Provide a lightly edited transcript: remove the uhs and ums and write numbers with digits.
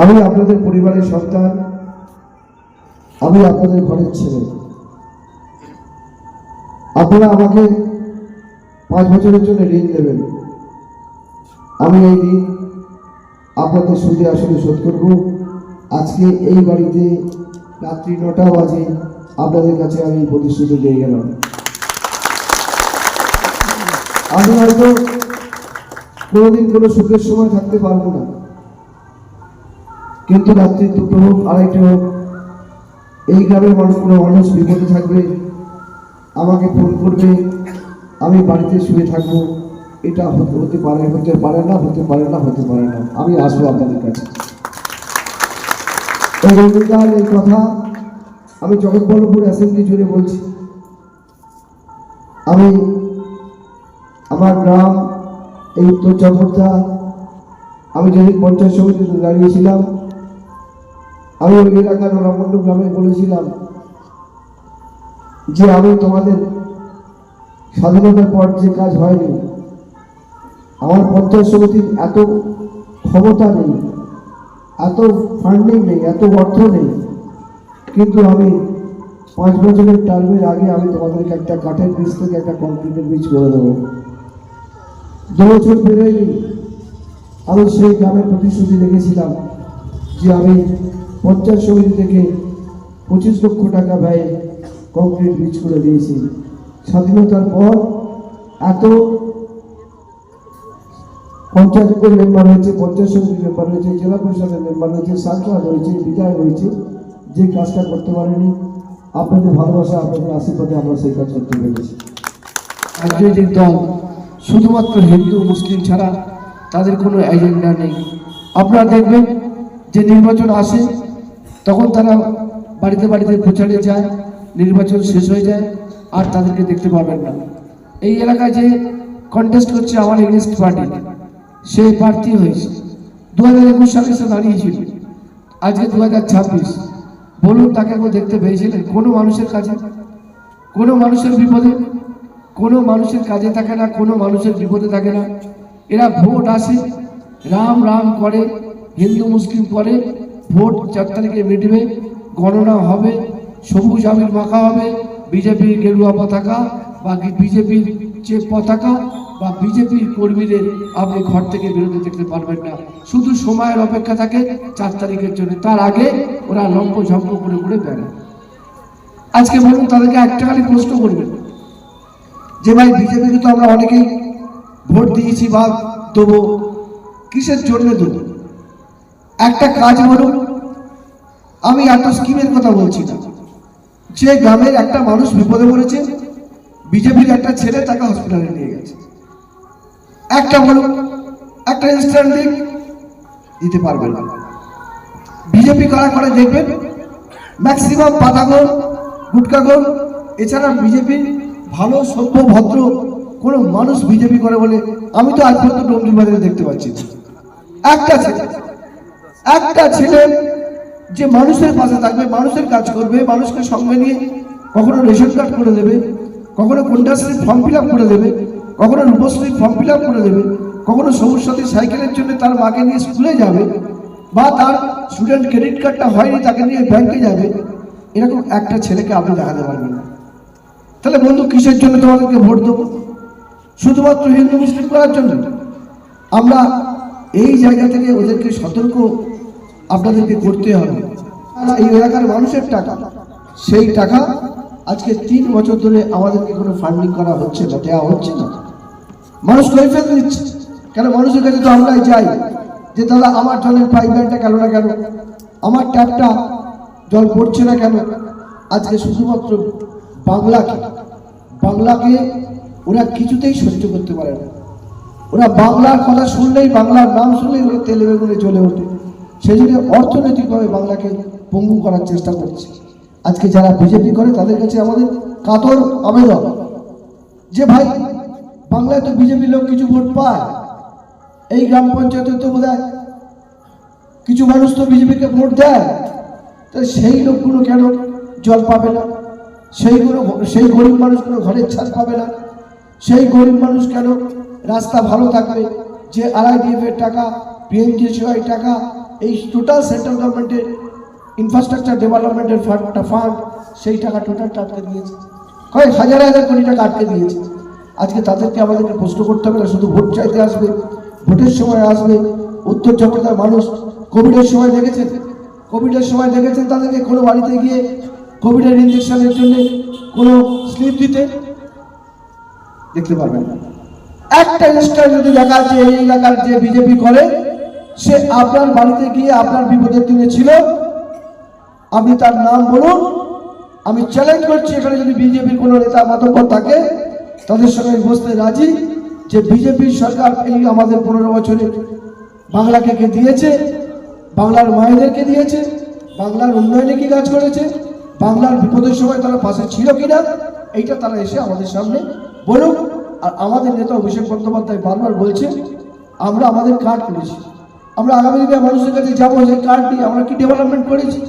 আমি আপনাদের পরিবারের সন্তান, আমি আপনাদের ঘরের ছেলে। আপনারা আমাকে 5 বছরের জন্য ঋণ দেবেন। আমি এই ঋণ আপনাদের সুদে আসলে শোধ করব। আজকে এই বাড়িতে রাত্রি 9টা বাজে আপনাদের কাছে আমি প্রতিশ্রুতি দিয়ে গেলাম। আমি হয়তো কোনোদিন কোনো সুখের সময় থাকতে পারবো না, কিন্তু রাত্রি 2টো হোক, 2:30 হোক, এই গ্রামের মানুষ বিপদে থাকবে, আমাকে ফোন করবে, আমি বাড়িতে শুয়ে থাকবো। এটা হতে পারে না। আমি আসবো আপনাদের কাছে। এই কথা আমি জগৎবল্লভপুর অ্যাসেম্বলি জুড়ে বলছি। আমি আমার গ্রাম এই উত্তর চকরদা, আমি যেদিন পঞ্চায়েত সমিতিতে দাঁড়িয়েছিলাম, আমি ওই এলাকার রামমন্ডল গ্রামে বলেছিলাম যে আমি তোমাদের স্বাধীনতার পর যে কাজ হয়নি, আমার পঞ্চায়েত সমিতির এত ক্ষমতা নেই, এত ফান্ডিং নেই, এত অর্থ নেই, কিন্তু আমি 5 বছরের টার্মের আগে আমি তোমাদেরকে একটা কাঠের বীজ থেকে একটা কংক্রিটের বীজ করে দেবো। 2 বছর পেরেই আমি সেই গ্রামের প্রতিশ্রুতি রেখেছিলাম যে আমি পঞ্চায়েত সমিতি থেকে 25 লক্ষ টাকা ব্যয়ে কংক্রিট বীজ করে দিয়েছি। স্বাধীনতার পর এত পঞ্চায়েতের মেম্বার হয়েছে, পঞ্চায়েত সমিতির মেম্বার হয়েছে, জেলা পরিষদের মেম্বার হয়েছে, সাংসদ হয়েছে, বিধায়ক হয়েছে, যে কাজটা করতে পারেনি, আপনাদের ভালোবাসা, আপনাদের আশীর্বাদে আমরা সেই কাজ করতে পেরেছি। রাজনৈতিক দল শুধুমাত্র হিন্দু মুসলিম ছাড়া তাদের কোনো এজেন্ডা নেই। আপনারা দেখবেন যে নির্বাচন আসে তখন তারা বাড়িতে বাড়িতে প্রচারে যায়, নির্বাচন শেষ হয়ে যায় আর তাদেরকে দেখতে পাবেন না। এই এলাকায় যে কন্টেস্ট করছে আমার এগেনস্ট পার্টি, সে প্রার্থী হয়েছে 2021 সালে সে দাঁড়িয়েছিল, আজকে 2026। বলুন তাকে একবার দেখতে পেয়েছিলেন কোনো মানুষের কাছে, কোনো মানুষের বিপদে, কোনো মানুষের কাজে থাকে না, কোনো মানুষের বিপদে থাকে না। এরা ভোট আসে, রাম রাম করে, হিন্দু মুসলিম করে, ভোট 4 তারিখে মিটবে, গণনা হবে, সবুজ আবির মাখা হবে, বিজেপির গেরুয়া পতাকা বা বিজেপির যে পতাকা বা বিজেপির কর্মীদের আপনি ঘর থেকে বেরোতে দেখতে পারবেন না। শুধু সময়ের অপেক্ষা থাকে 4 তারিখের জন্য, তার আগে ওরা লম্পঝম্প করে করে বেড়ায়। আজকে বলুন তাদেরকে একটা খালি প্রশ্ন করবেন যে ভাই বিজেপিকে তো আমরা অনেকেই ভোট দিয়েছি বা দেবো, কিসের জন্য দেবো? একটা কাজ বলুন। আমি এত স্কিমের কথা বলছি না, যে গ্রামের একটা মানুষ বিপদে পড়েছে, বিজেপির একটা ছেলে তাকে হসপিটালে নিয়ে গেছে, একটা বলুন, একটা ইনস্ট্যান্ট দিতে পারবেন না। বিজেপি করা করে দেখবেন ম্যাক্সিমাম পাতাগোল গুটকাগোল, এছাড়া বিজেপি ভালো সভ্য ভদ্র কোনো মানুষ বিজেপি করে বলে আমি তো আজ পর্যন্ত ডোমজুর বাজারে দেখতে পাচ্ছি। একটা ছেলে যে মানুষের পাশে থাকবে, মানুষের কাজ করবে, মানুষকে সঙ্গে নিয়ে কখনো রেশন কার্ড করে দেবে, কখনো কন্যাশ্রীর ফর্ম ফিল আপ করে দেবে, কখনো রূপশ্রীর ফর্ম ফিল আপ করে দেবে, কখনো সবুজ সাথী সাইকেলের জন্য তার মাকে নিয়ে স্কুলে যাবে, বা তার স্টুডেন্ট ক্রেডিট কার্ডটা হয়নি তাকে নিয়ে ব্যাংকে যাবে, এরকম একটা ছেলেকে আপনি দেখাতে পারবেন না। তাহলে বন্ধু কিসের জন্য তোমাদেরকে ভোট দেবো? শুধুমাত্র হিন্দু মুসলিম করার জন্য? আমরা এই জায়গা থেকে ওদেরকে সতর্ক আপনাদেরকে করতে হবে। এই এলাকার মানুষের টাকা, সেই টাকা আজকে 3 বছর ধরে আমাদেরকে কোনো ফান্ডিং করা হচ্ছে না, দেওয়া হচ্ছে না। মানুষ কৈফিয়ত দিচ্ছে। কেন? মানুষের কাছে তো আমরাই যাই যে দাদা আমার জলের পাইপ লাইনটা গেল না কেন, আমার ট্যাপটা জল পড়ছে না কেন? আজকে শুধুমাত্র বাংলাকে ওরা কিছুতেই সহ্য করতে পারে না। ওরা বাংলার কথা শুনলেই, বাংলার নাম শুনলেই ওরা তেলে বেগুনে চলে ওঠে। সেই জন্য অর্থনৈতিকভাবে বাংলাকে পঙ্গু করার চেষ্টা করছে। আজকে যারা বিজেপি করে তাদের কাছে আমাদের কাতর আবেদন যে ভাই বাংলায় তো বিজেপি লোক কিছু ভোট পায়, এই গ্রাম পঞ্চায়েতে তো বোধহয় কিছু মানুষ তো বিজেপিকে ভোট দেয়, তো সেই লোকগুলো কেন জল পাবে না? সেই গরিব মানুষগুলো ঘরের ছাদ পাবে না? সেই গরিব মানুষ কেন রাস্তা ভালো থাকবে? যে RIDF এর টাকা, PMGSY টাকা, এই টোটাল সেন্ট্রাল গভর্নমেন্টের ইনফ্রাস্ট্রাকচার ডেভেলপমেন্টের ফান্ড সেই টাকা টোটালটা আটকে দিয়েছে, কয়েক হাজার হাজার কোটি টাকা আটকে দিয়েছে। আজকে তাদেরকে আমাদেরকে প্রশ্ন করতে হবে না, শুধু ভোট চাইতে আসবে, ভোটের সময় আসবে। উত্তর চব্বিশ মানুষ কোভিডের সময় দেখেছেন, তাদেরকে কোনো বাড়িতে গিয়ে কোভিডের ইঞ্জেকশনের জন্য কোনো স্লিপ দিতে দেখতে পাবেন না। একটা ইনস্টার যদি দেখা যে এই এলাকার যে বিজেপি করে, সে আপনার বাড়িতে গিয়ে আপনার বিপদের দিনে ছিল, আপনি তার নাম বলুন। আমি চ্যালেঞ্জ করছি, এখানে যদি বিজেপির কোনো নেতা মাতব্বর থাকে তাদের সঙ্গে বসতে রাজি, যে বিজেপির সরকার এই আমাদের 15 বছরে বাংলাকে কে দিয়েছে, বাংলার মায়েদেরকে দিয়েছে, বাংলার উন্নয়নে কি কাজ করেছে, বাংলার বিপদের সময় তারা পাশে ছিল কিনা, এইটা তারা এসে আমাদের সামনে বলুক। আর আমাদের নেতা অভিষেক বন্দ্যোপাধ্যায় বারবার বলছে আমাদের কার্ড করেছি, আমরা আগামী দিনে মানুষের কাছে যাবো, সেই কার্ড নিয়ে আমরা কি ডেভেলপমেন্ট করেছি,